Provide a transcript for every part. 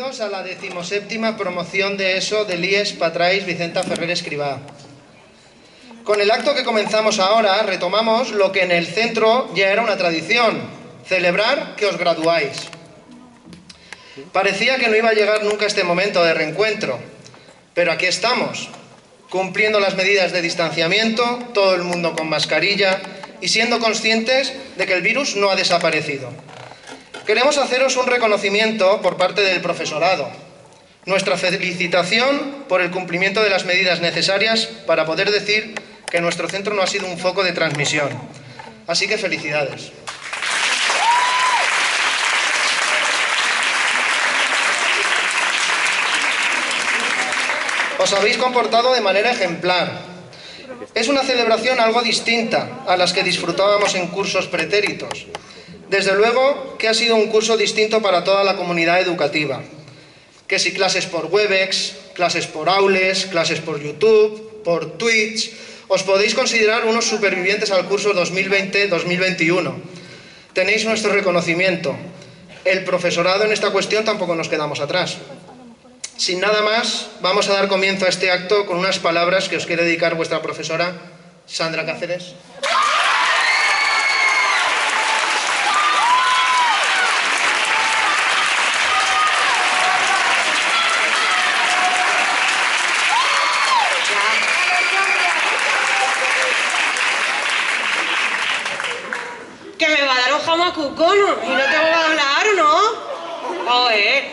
Bienvenidos a la 17ª promoción de ESO del IES Patrais Vicenta Ferrer Escrivá. Con el acto que comenzamos ahora, retomamos lo que en el centro ya era una tradición: celebrar que os graduáis. Parecía que no iba a llegar nunca este momento de reencuentro, pero aquí estamos, cumpliendo las medidas de distanciamiento, todo el mundo con mascarilla y siendo conscientes de que el virus no ha desaparecido. Queremos haceros un reconocimiento por parte del profesorado. Nuestra felicitación por el cumplimiento de las medidas necesarias para poder decir que nuestro centro no ha sido un foco de transmisión. Así que felicidades. Os habéis comportado de manera ejemplar. Es una celebración algo distinta a las que disfrutábamos en cursos pretéritos. Desde luego que ha sido un curso distinto para toda la comunidad educativa. Que si clases por Webex, clases por Aules, clases por YouTube, por Twitch, os podéis considerar unos supervivientes al curso 2020-2021. Tenéis nuestro reconocimiento. El profesorado en esta cuestión tampoco nos quedamos atrás. Sin nada más, vamos a dar comienzo a este acto con unas palabras que os quiere dedicar vuestra profesora, Sandra Cáceres. Que me va a dar un jamacucono y no tengo que hablar, ¿no? Joder.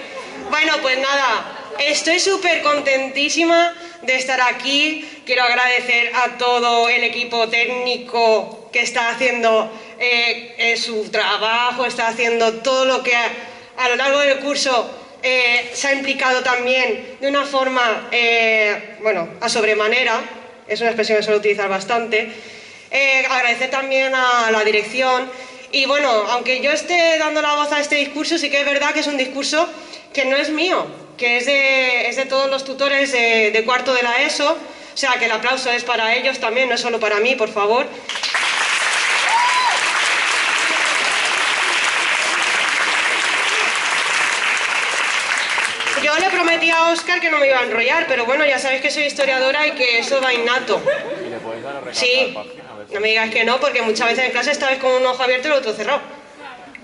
Bueno, pues nada, estoy súper contentísima de estar aquí. Quiero agradecer a todo el equipo técnico que está haciendo su trabajo, está haciendo todo lo que a lo largo del curso se ha implicado también de una forma, bueno, a sobremanera. Es una expresión que suelo utilizar bastante. Agradecer también a la dirección. Y bueno, aunque yo esté dando la voz a este discurso, sí que es verdad que es un discurso que no es mío, que es de todos los tutores de cuarto de la ESO. O sea, que el aplauso es para ellos también, no es solo para mí, por favor. Yo le prometí a Óscar que no me iba a enrollar, pero bueno, ya sabéis que soy historiadora y que eso va innato. Sí, no me digas que no, porque muchas veces en clase estabais con un ojo abierto y el otro cerrado.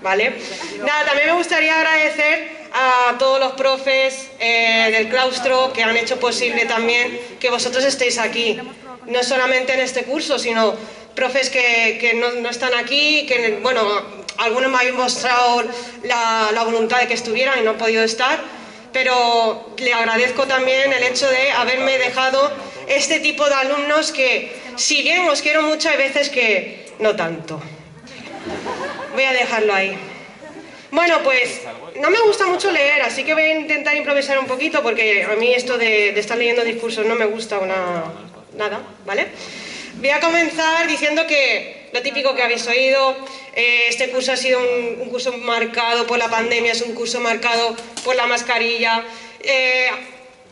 ¿Vale? Nada, también me gustaría agradecer a todos los profes del claustro que han hecho posible también que vosotros estéis aquí. No solamente en este curso, sino profes que no están aquí, que, bueno, algunos me habéis mostrado la voluntad de que estuvieran y no han podido estar. Pero le agradezco también el hecho de haberme dejado este tipo de alumnos que, si bien os quiero mucho, hay veces que no tanto. Voy a dejarlo ahí. Bueno, pues no me gusta mucho leer, así que voy a intentar improvisar un poquito, porque a mí esto de estar leyendo discursos no me gusta nada, ¿vale? Voy a comenzar diciendo que lo típico que habéis oído, este curso ha sido un curso marcado por la pandemia, es un curso marcado por la mascarilla.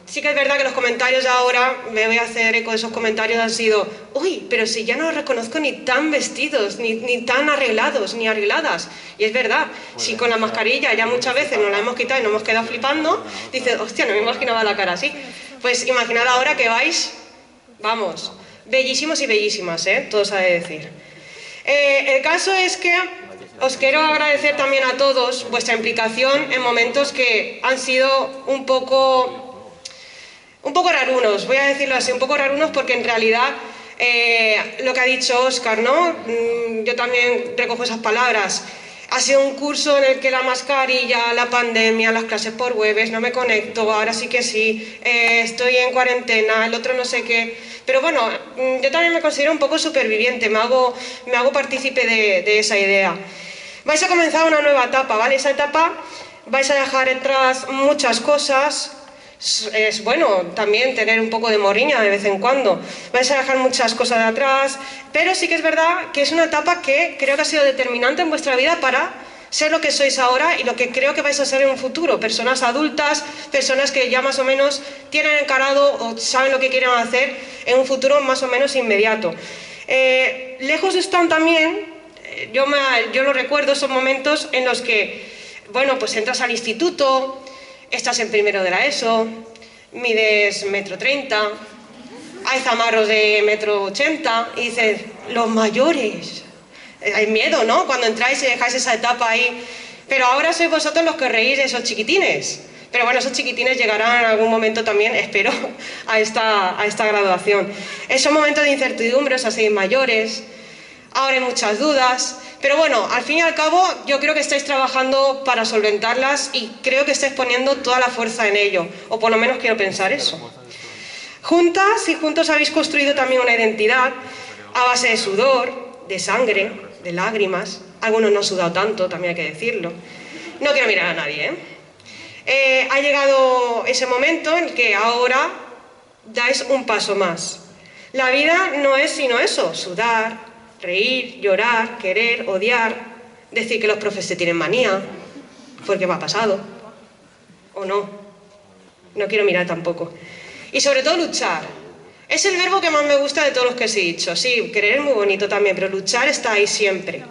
Sí que es verdad que los comentarios ahora, me voy a hacer eco de esos comentarios, han sido: uy, pero si ya no los reconozco ni tan vestidos, ni tan arreglados, ni arregladas. Y es verdad, si con la mascarilla ya muchas veces nos la hemos quitado y nos hemos quedado flipando, dices: hostia, no me imaginaba la cara así. Pues imaginad ahora que vais, vamos, bellísimos y bellísimas, todo se ha de decir. El caso es que os quiero agradecer también a todos vuestra implicación en momentos que han sido un poco rarunos, voy a decirlo así, un poco rarunos, porque en realidad lo que ha dicho Óscar, ¿no? Yo también recojo esas palabras. Ha sido un curso en el que la mascarilla, la pandemia, las clases por Webex, no me conecto, ahora sí que sí, estoy en cuarentena, el otro no sé qué. Pero bueno, yo también me considero un poco superviviente, me hago partícipe de esa idea. Vais a comenzar una nueva etapa, ¿vale? Esa etapa vais a dejar atrás muchas cosas. Es bueno también tener un poco de morriña de vez en cuando. Vais a dejar muchas cosas de atrás, pero sí que es verdad que es una etapa que creo que ha sido determinante en vuestra vida para ser lo que sois ahora y lo que creo que vais a ser en un futuro. Personas adultas, personas que ya más o menos tienen encarado o saben lo que quieren hacer en un futuro más o menos inmediato. Lejos están también, yo lo recuerdo, esos momentos en los que, bueno, pues entras al instituto, estás en primero de la ESO, mides 1,30 m, hay zamarros de 1,80 m, y dices, los mayores. Hay miedo, ¿no? Cuando entráis y dejáis esa etapa ahí. Pero ahora sois vosotros los que reís de esos chiquitines. Pero bueno, esos chiquitines llegarán en algún momento también, espero, a esta graduación. Esos momentos de incertidumbre, os hacéis mayores, ahora hay muchas dudas, pero bueno, al fin y al cabo yo creo que estáis trabajando para solventarlas y creo que estáis poniendo toda la fuerza en ello, o por lo menos quiero pensar eso. Juntas y juntos habéis construido también una identidad a base de sudor, de sangre, de lágrimas. Algunos no han sudado tanto, también hay que decirlo. No quiero mirar a nadie, ¿eh? Ha llegado ese momento en el que ahora dais un paso más. La vida no es sino eso, sudar, reír, llorar, querer, odiar, decir que los profes te tienen manía, porque me ha pasado, o no. No quiero mirar tampoco. Y sobre todo luchar. Es el verbo que más me gusta de todos los que os he dicho. Sí, querer es muy bonito también, pero luchar está ahí siempre.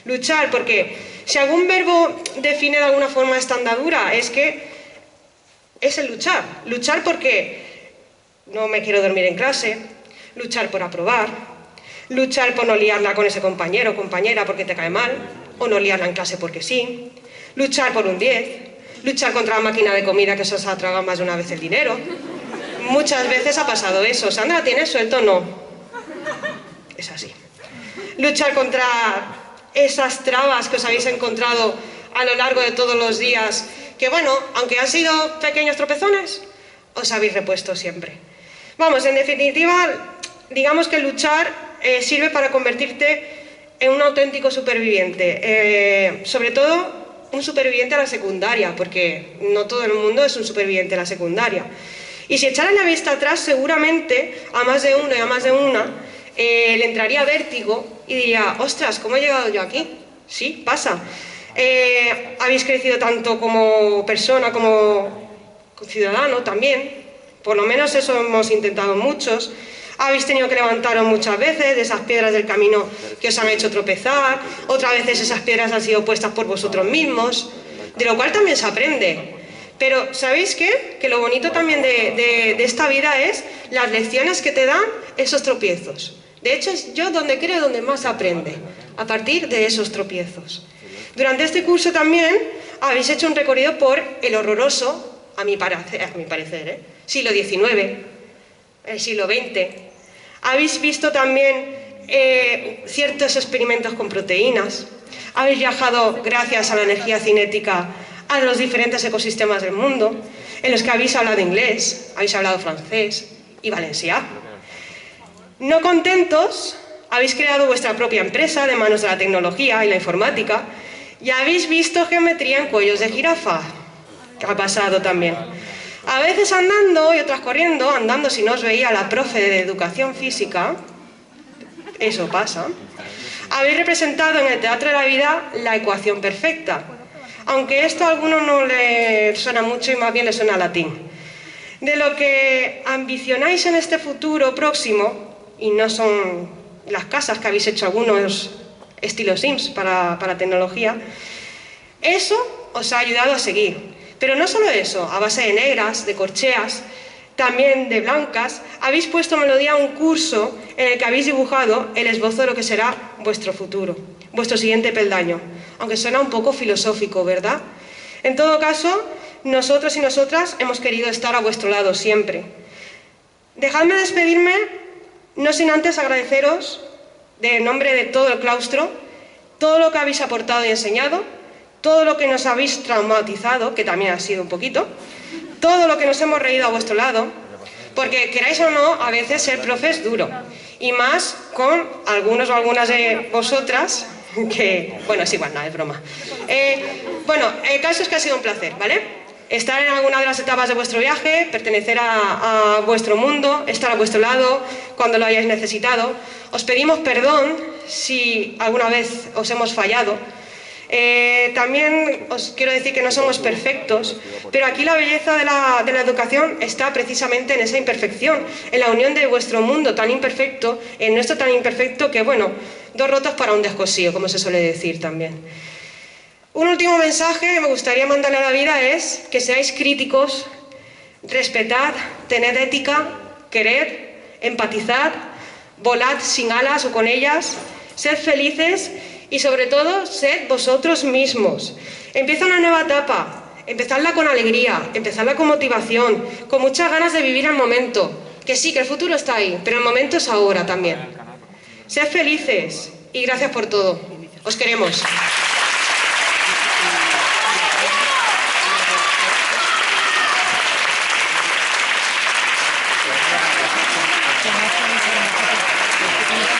Luchar, porque si algún verbo define de alguna forma esta andadura, es que es el luchar. Luchar porque no me quiero dormir en clase, luchar por aprobar, luchar por no liarla con ese compañero o compañera porque te cae mal, o no liarla en clase porque sí, luchar por un 10, luchar contra la máquina de comida que se os ha tragado más de una vez el dinero. Muchas veces ha pasado eso. Sandra, ¿tienes suelto? No. Es así. Luchar contra esas trabas que os habéis encontrado a lo largo de todos los días, que bueno, aunque han sido pequeños tropezones, os habéis repuesto siempre. Vamos, en definitiva, digamos que luchar sirve para convertirte en un auténtico superviviente, sobre todo un superviviente a la secundaria, porque no todo el mundo es un superviviente a la secundaria. Y si echaran la vista atrás, seguramente a más de uno y a más de una le entraría vértigo y diría, ostras, ¿cómo he llegado yo aquí? Sí, pasa. Habéis crecido tanto como persona como ciudadano también, por lo menos eso hemos intentado muchos. Habéis tenido que levantaros muchas veces de esas piedras del camino que os han hecho tropezar, otras veces esas piedras han sido puestas por vosotros mismos, de lo cual también se aprende. Pero ¿sabéis qué? Que lo bonito también de esta vida es las lecciones que te dan esos tropiezos. De hecho, es yo donde creo donde más aprende, a partir de esos tropiezos. Durante este curso también habéis hecho un recorrido por el horroroso, a mi parecer, siglo XIX, el siglo XX. Habéis visto también ciertos experimentos con proteínas. Habéis viajado gracias a la energía cinética a los diferentes ecosistemas del mundo, en los que habéis hablado inglés, habéis hablado francés y valencià. No contentos, habéis creado vuestra propia empresa de manos de la tecnología y la informática y habéis visto geometría en cuellos de jirafa, que ha pasado también. A veces andando y otras corriendo, andando si no os veía la profe de educación física, eso pasa. Habéis representado en el teatro de la vida la ecuación perfecta, aunque esto a algunos no le suena mucho y más bien le suena a latín. De lo que ambicionáis en este futuro próximo, y no son las casas que habéis hecho algunos estilo Sims para tecnología, eso os ha ayudado a seguir. Pero no solo eso, a base de negras, de corcheas, también de blancas, habéis puesto melodía a un curso en el que habéis dibujado el esbozo de lo que será vuestro futuro, vuestro siguiente peldaño. Aunque suena un poco filosófico, ¿verdad? En todo caso, nosotros y nosotras hemos querido estar a vuestro lado siempre. Dejadme despedirme, no sin antes agradeceros, en nombre de todo el claustro, todo lo que habéis aportado y enseñado, todo lo que nos habéis traumatizado, que también ha sido un poquito, todo lo que nos hemos reído a vuestro lado, porque queráis o no, a veces ser profe es duro, y más con algunos o algunas de vosotras, que, bueno, es igual, no, es broma. Bueno, el caso es que ha sido un placer, ¿vale? Estar en alguna de las etapas de vuestro viaje, pertenecer a vuestro mundo, estar a vuestro lado cuando lo hayáis necesitado. Os pedimos perdón si alguna vez os hemos fallado. También os quiero decir que no somos perfectos, pero aquí la belleza de la educación está precisamente en esa imperfección, en la unión de vuestro mundo tan imperfecto, en nuestro tan imperfecto que, bueno, dos rotos para un descosío, como se suele decir también. Un último mensaje que me gustaría mandarle a la vida es que seáis críticos, respetad, tened ética, quered, empatizad, volad sin alas o con ellas, sed felices y sobre todo sed vosotros mismos. Empieza una nueva etapa, empezadla con alegría, empezadla con motivación, con muchas ganas de vivir el momento. Que sí, que el futuro está ahí, pero el momento es ahora también. Sed felices y gracias por todo. Os queremos.